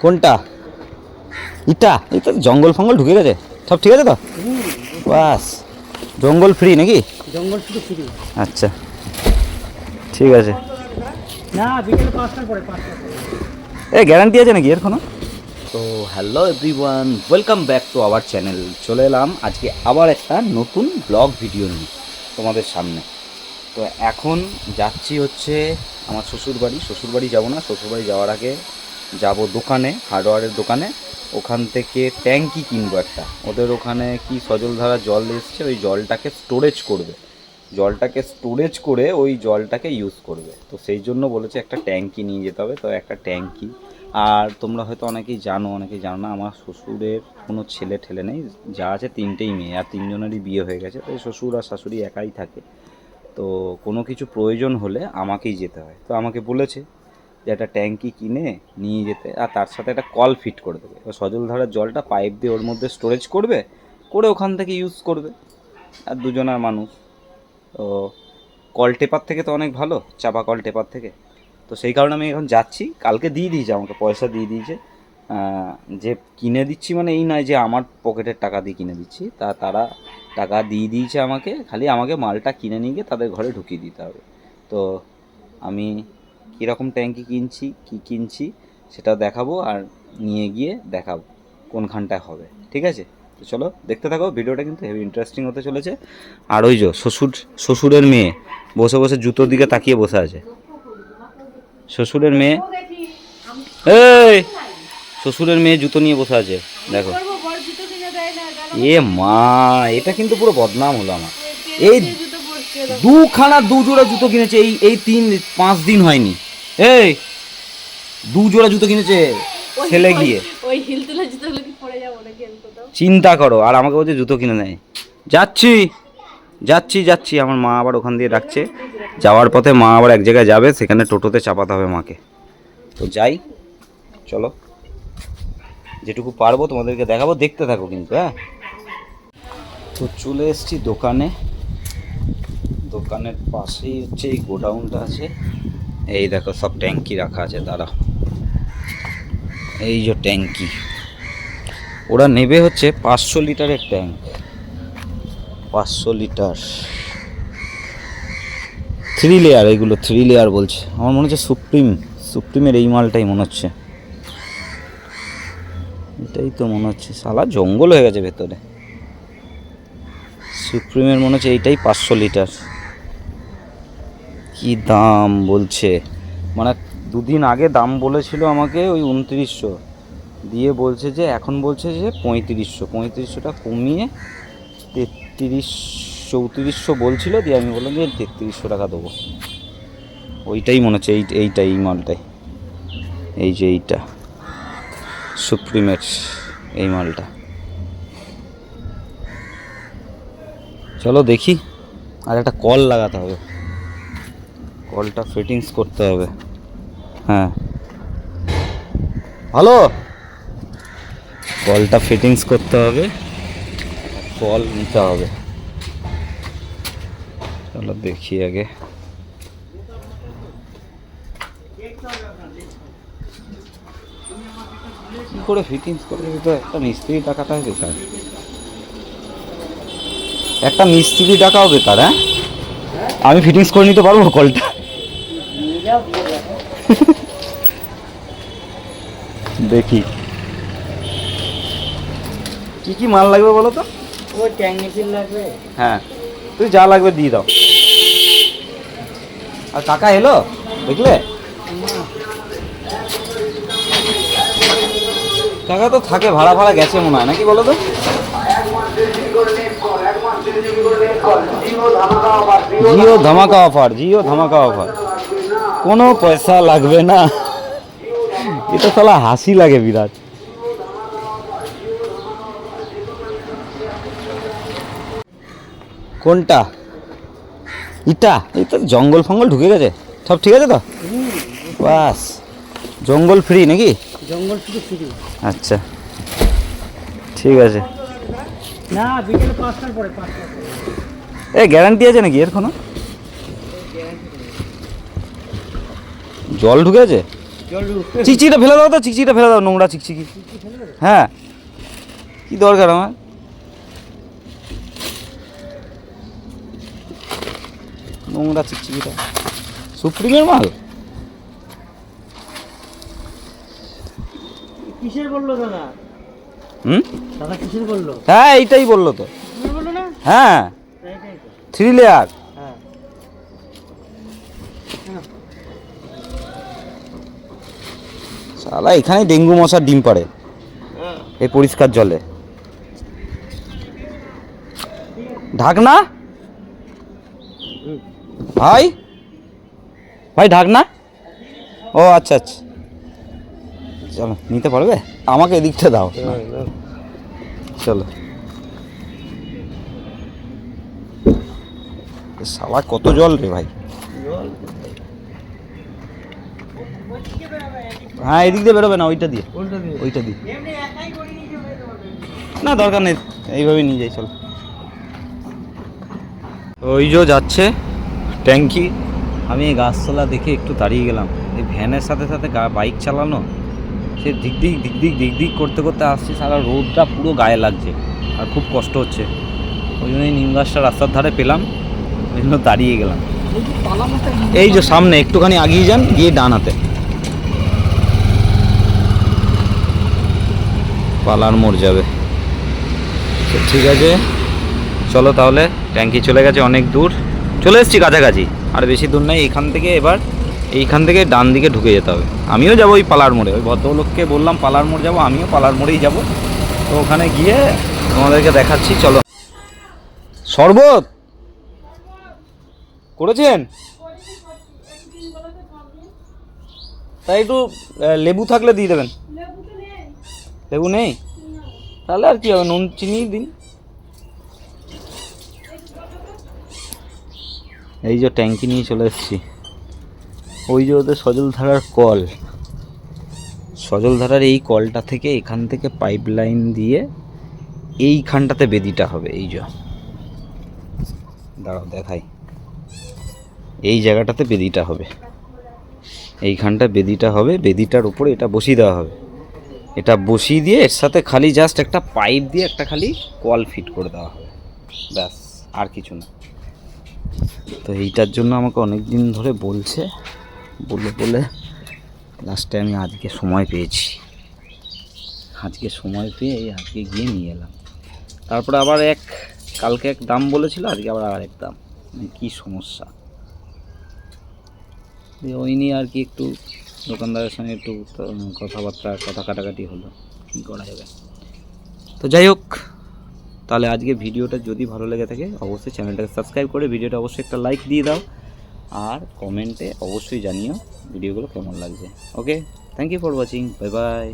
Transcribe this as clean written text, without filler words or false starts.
কোনটা? ইটা? এই তো জঙ্গল ফঙ্গল ঢুকে গেছে, সব ঠিক আছে তো? বাস, জঙ্গল ফ্রি নাকি? জঙ্গল শুধু ফ্রি। আচ্ছা ঠিক আছে। না, বিকেল 5টার পরে 5টা। এ গ্যারান্টি আছে নাকি এর কোনো? তো hello everyone, welcome back to our channel. চলে এলাম আজকে আবার একটা নতুন ব্লগ ভিডিও নিয়ে তোমাদের সামনে। তো এখন যাচ্ছি হচ্ছে আমার শ্বশুরবাড়ি যাবো না, শ্বশুরবাড়ি যাওয়ার আগে যাব দোকানে, হার্ডওয়্যারের দোকানে। ওখান থেকে ট্যাঙ্কি কিনবো একটা। ওদের ওখানে কি সজলধারা জল এসছে, ওই জলটাকে স্টোরেজ করবে, জলটাকে স্টোরেজ করে ওই জলটাকে ইউজ করবে। তো সেই জন্য বলেছে একটা ট্যাঙ্কি নিয়ে যেতে হবে। তো একটা ট্যাঙ্কি, আর তোমরা হয়তো অনেকেই জানো অনেকেই জানো না, আমার শ্বশুরের কোনো ছেলে ঠেলে নেই, যা আছে 3টেই মেয়ে, আর 3জনেরই বিয়ে হয়ে গেছে। তো শ্বশুর আর শাশুড়ি একাই থাকে। তো কোনো কিছু প্রয়োজন হলে আমাকেই যেতে হয়। তো আমাকে বলেছে যে একটা ট্যাঙ্কি কিনে নিয়ে যেতে, আর তার সাথে একটা কল ফিট করে দেবে। এবার সজলধারার জলটা পাইপ দিয়ে ওর মধ্যে স্টোরেজ করবে, করে ওখান থেকে ইউজ করবে। আর দুজনার মানুষ, তো কল টেপার থেকে তো অনেক ভালো, চাপা কল টেপার থেকে। তো সেই কারণে আমি এখন যাচ্ছি। কালকে দিয়ে দিয়েছে আমাকে, পয়সা দিয়ে দিয়েছে। যে কিনে দিচ্ছি মানে এই নয় যে আমার পকেটের টাকা দিয়ে কিনে দিচ্ছি, তারা টাকা দিয়ে দিয়েছে আমাকে, খালি আমাকে মালটা কিনে নিয়ে গিয়ে তাদের ঘরে ঢুকিয়ে দিতে হবে। তো আমি কীরকম ট্যাঙ্কি কিনছি, কী কিনছি সেটা দেখাবো, আর নিয়ে গিয়ে দেখাবো কোনখানটায় হবে। ঠিক আছে, তো চলো দেখতে থাকো ভিডিওটা, কিন্তু হেভি ইন্টারেস্টিং হতে চলেছে। আর ওই যে শ্বশুরের মেয়ে বসে বসে জুতোর দিকে তাকিয়ে বসে আছে। শ্বশুরের মেয়ে, এই শ্বশুরের মেয়ে জুতো নিয়ে বসে আছে, দেখো। এ মা, এটা কিন্তু পুরো বদনাম হলো আমার। এই দু জোড়া জুতো কিনেছে, এই 3-5 দিন হয়নি। এই 2 জোড়া জুতো কিনেছে ছেলে গিয়ে। ওই হিল তোলা জুতোগুলো কি পরে যাবো নাকি আমি কোথাও? চিন্তা করো, আর আমাকে বলছে জুতো কিনে নেয়। যাচ্ছি যাচ্ছি যাচ্ছি, আমার মা আবার ওখান দিয়ে ডাকছে। যাওয়ার পথে মা আবার এক জায়গায় যাবে, সেখানে টোটোতে চাপাতে হবে মাকে। তো যাই, চলো যেটুকু পারবো তোমাদেরকে দেখাবো, দেখতে থাকো কিন্তু। হ্যাঁ, তো চলে এসেছি দোকানে। দোকানের পাশেই হচ্ছে এই গোডাউনটা আছে। এই দেখো সব ট্যাঙ্কি রাখা আছে, দাঁড়াও। এই যে ট্যাঙ্কি, ওরা নেবে হচ্ছে 500 লিটারের ট্যাঙ্ক, 500 লিটার, 3 লেয়ার। এইগুলো 3 লেয়ার বলছে। আমার মনে হচ্ছে সুপ্রিমের এই মালটাই মনে হচ্ছে, এটাই তো মনে হচ্ছে। সালা জঙ্গল হয়ে গেছে ভেতরে। সুপ্রিমের মনে হচ্ছে এইটাই 500 লিটার। কি দাম বলছে, মানে 2 দিন আগে দাম বলেছিল আমাকে ওই 2900 দিয়ে, বলছে যে এখন বলছে যে 3500টা কমিয়ে 3400 বলছিল। দিয়ে আমি বললাম যে 3300 টাকা দেবো। ওইটাই মনে হচ্ছে, এই মালটাই, এই যে এইটা সুপ্রিমের এই মালটা। চলো দেখি, আর একটা কল লাগাতে হবে, কলটা ফিটিংস করতে হবে। হ্যাঁ ভালো, কলটা ফিটিংস করতে হবে, কল নিতে হবে। চলো দেখি আগে। কী করে ফিটিংস করবে, তো একটা মিস্ত্রি টাকাটাও বেকার, একটা মিস্ত্রি টাকাও বেকার। হ্যাঁ, আমি ফিটিংস করে নিতে পারবো কলটা? দেখি কি কি মাল লাগবে বলো তো। ওই ট্যাঙ্ক মেশিন লাগবে। হ্যাঁ, তুই যা লাগবে দিয়ে দাও। আর কাকা এলো দেখলে? কাকা তো থাকে, ভাড়া গেছে মনে হয়, নাকি বলো তো? জিও ধামাকা অফার, কোনো পয়সা লাগবে না। এটা সালা হাসি লাগে বিরাট। কোনটা? ইটা? এই তো জঙ্গল ফঙ্গল ঢুকে গেছে, সব ঠিক আছে তো? বাস, জঙ্গল ফ্রি নাকি? জঙ্গল শুধু ফ্রি। আচ্ছা ঠিক আছে। না, বিকেল 5টার পরে 5টা। এ গ্যারান্টি আছে নাকি এর কোনো? জল ঢুকে আছে? চিকচিকিটা ফেলে দাও তো, চিকচিকিটা ফেলে দাও, নোংরা চিকচিকি। হ্যাঁ, কি দরকার আমার? নোংরা চিকচিকিটা সুপ্রিমের মাল। কিসের বললো দাদা? হুম, দাদা কিসের বললো? হ্যাঁ এইটাই বললো তো। কিসের বললো না? হ্যাঁ, এইটাই তো। 3 লেয়ার। হ্যাঁ। শালা এখানে ডেঙ্গু মশার ডিম পাড়ে এই পরিষ্কার জলে। ঢাকনা ভাই, ভাই ঢাকনা। ও আচ্ছা আচ্ছা, চলো নিতে পারবে, আমাকে এদিকটা দাও। চলো, শালা কত জল রে ভাই। হ্যাঁ এদিক দিয়ে বেরোবে না, ওইটা দিয়ে, ওইটা দিয়ে। না দরকার নেই, এইভাবে নিয়ে যাই চলো। ওই যে যাচ্ছে ট্যাঙ্কি। আমি এই গাছতলা দেখে একটু দাঁড়িয়ে গেলাম। এই ভ্যানের সাথে সাথে বাইক চালানো, সে দিক দিক করতে করতে আসছে, সারা রোদটা পুরো গায়ে লাগছে আর খুব কষ্ট হচ্ছে। ওই জন্যই নিম গাছটা রাস্তার ধারে পেলাম, ওই জন্য দাঁড়িয়ে গেলাম। এই যে সামনে একটুখানি আগিয়ে যান, গিয়ে ডান হাতে পালার মোড় যাবে। ঠিক আছে চলো তাহলে, ট্যাঙ্কি চলে গেছে অনেক দূর, চলে এসেছি কাছাকাছি, আর বেশি দূর নেই এইখান থেকে। এবার এইখান থেকে ডান দিকে ঢুকে যেতে হবে। আমিও যাবো ওই পালার মোড়ে, ওই ভদ্রলোককে বললাম পালার মোড় যাবো, আমিও পালার মোড়েই যাব। তো ওখানে গিয়ে তোমাদেরকে দেখাচ্ছি চলো। শরবত করেছেন? তাই একটু লেবু থাকলে দিয়ে দেবেন। লেবু নেই? তাহলে আর কি হবে, নুন চিনি দিন। এই যে ট্যাঙ্কি নিয়ে চলে এসেছি। ওই যে ওদের সজলধারার কল, সজলধারার এই কলটা থেকে এখান থেকে পাইপ লাইন দিয়ে এইখানটাতে বেদিটা হবে। এই যে দাঁড়াও দেখাই, এই জায়গাটাতে বেদিটা হবে, এইখানটা বেদিটা হবে। বেদিটার উপরে এটা বসিয়ে দেওয়া হবে। এটা বসিয়ে দিয়ে এর সাথে খালি জাস্ট একটা পাইপ দিয়ে একটা খালি কল ফিট করে দেওয়া হবে, ব্যাস, আর কিছু না। তো এইটার জন্য আমাকে অনেক দিন ধরে বলছে, বলে লাস্টে আমি আজকে সময় পেয়েছি। আজকে সময় পেয়ে আজকে গিয়ে নিয়ে এলাম। তারপরে আবার কালকে এক দাম বলেছিল, আজকে আবার আরেক দাম। কি সমস্যা, ওই নিয়ে আর কি একটু দোকানদারের সঙ্গে একটু কথা কাটাকাটি হলো, কী করা যাবে। তো যাই হোক, তাহলে আজকে ভিডিওটা যদি ভালো লেগে থাকে অবশ্যই চ্যানেলটাকে সাবস্ক্রাইব করে ভিডিওটা অবশ্যই একটা লাইক দিয়ে দাও, আর কমেন্টে অবশ্যই জানিও ভিডিওগুলো কেমন লাগছে। Okay, thank you for watching, bye by.